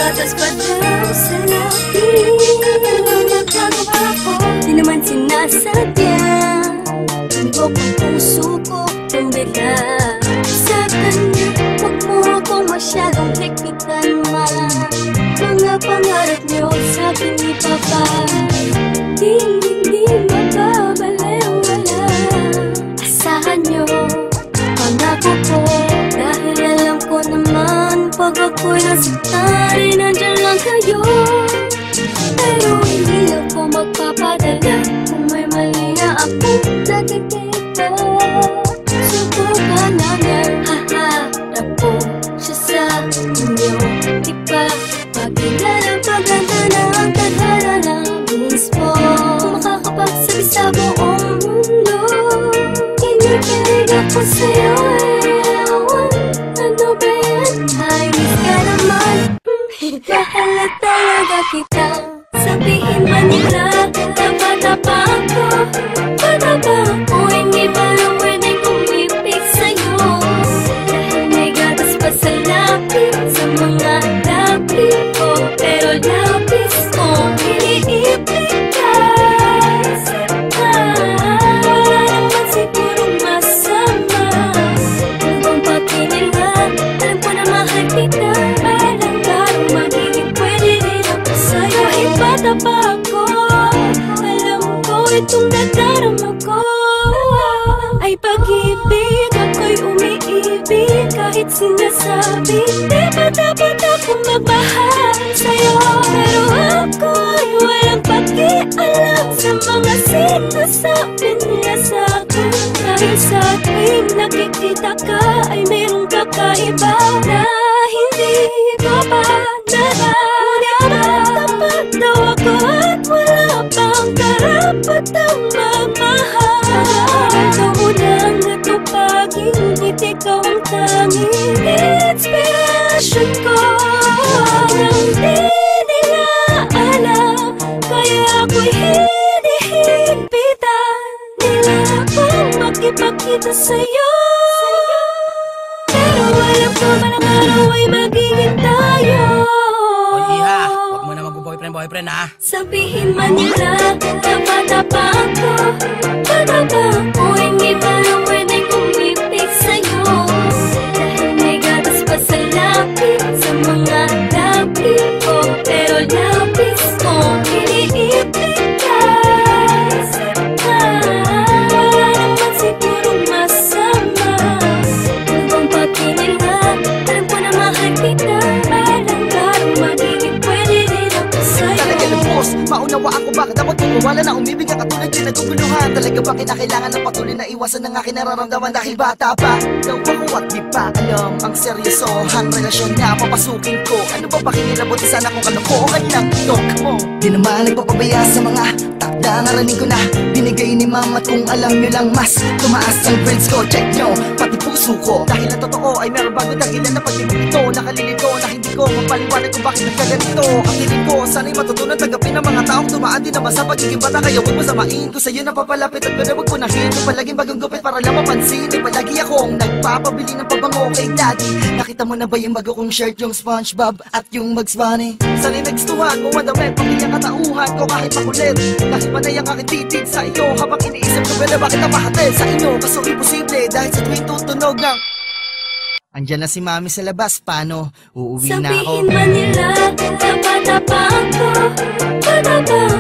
gatas pa daw sa labi. Nagkagawa ko, di naman sinasadya. Tundok ang puso ko, tumbila sa kanya. Huwag mo akong masyadong higpitan, ma. Mga pangarap niyo sa akin ipapa. Hindi mababaliwala. Asahan niyo, pangako ko. Dahil alam ko naman, pag ako'y nasaktan, nandyan lang kayo. Pero hindi ako magpapadala kung may mali na akong nakikita. Subukan namin, haharap ko siya sa inyo. Di ba pagkilala paganda ng tadhana na mismo? Kung makakapagsabi sa buong mundo, kinikilig ako sa'yo. Ano ba yan? Ayos ka naman. Mahal na talaga kita. Sabihin man nila, tapa-tapa ako. Patapa ako, hindi pa lang pwedeng kumipig sa'yo. Dahil may gatas pa sa lapis, sa mga lapis ko. Pero lapis ko, iniipig ka. Wala naman sigurong masama. Ano bang pakiningan? Alam ko na mahal kita. Balang garong magiging pwede rin ako sa'yo. Bata pa ako, alam ko itong nadarama ko ay pag-ibig. Ako'y umiibig kahit sinasabi di ba dapat akong magmahal sa'yo? Pero ako'y walang pakialam sa mga sinasabi nila sa'kin. Dahil sa tuwing nakikita ka ay mayroong kakaiba na hindi ko pa nararamdaman. Daw ako at wala pang karapatang magmahal. Ikaw mo lang natupagin, ngunit ikaw ang tanging inspirasyon ko. Nang di nila alam, kaya ako'y hinihigpitan nila akong makipagkita sa'yo. Pero alam ko man ang araw ay magiging tayo. Boyfriend ha? Sabihin man nila, tapa-tapa ako. Patapa ako, hindi pa lang pwedeng kumipig sa'yo. Dahil may gatas pa sa lapis, sa mga lapis ko. Pero lapis ko, iniipig ka. Wala naman sigurong masama. Ano bang pakiningan? Alam ko na mahal kita. Balang garong magiging pwede rin ako sa'yo. Maunawa ako bakit ako tumawala na umibig ang katulad yung naguguluhan. Talaga ba kinakailangan ng patuloy na iwasan ng aking nararamdaman dahil bata pa daw ako at di pa alam ang seryosohan relasyon na papasukin ko. Ano ba pakinilabot sana kung kalokohan ng tok mo? Di naman nagpapabaya sa mga takda naraning ko na binigay ni mama. At kung alam nyo lang mas tumaas ang grades ko, check nyo pati puso ko. Dahil ang totoo ay meron bago dahilan na pag-ibig ito. Nakalilito na hindi ko mapaliwanag kung bakit nagkaganito. Ang hiling ko sana'y matutunan tanggapin ng mga taong tumaan din naman sa pagiging bata. Kaya huwag masamain ko sa'yo na papalapit at ganda huwag punahin ko palaging bagong gupit para lang mapansin. Ay palagi akong nagpapabili ng pabango kay daddy. Nakita mo na ba yung bago kong shirt, yung SpongeBob at yung Bugs Bunny? Sana'y nagstuhan kung madamit pati ang katauhan ko kahit makulit. Dahil panay ang aking titig sa iyo habang iniisip ko ba na bakit napahatid sa inyo. Kaso imposible dahil sa tuwing tutunog ng andyan na si mami sa labas, paano? Uuwi na ako. Sabihin man nila, tapa-tapa ako. Patapa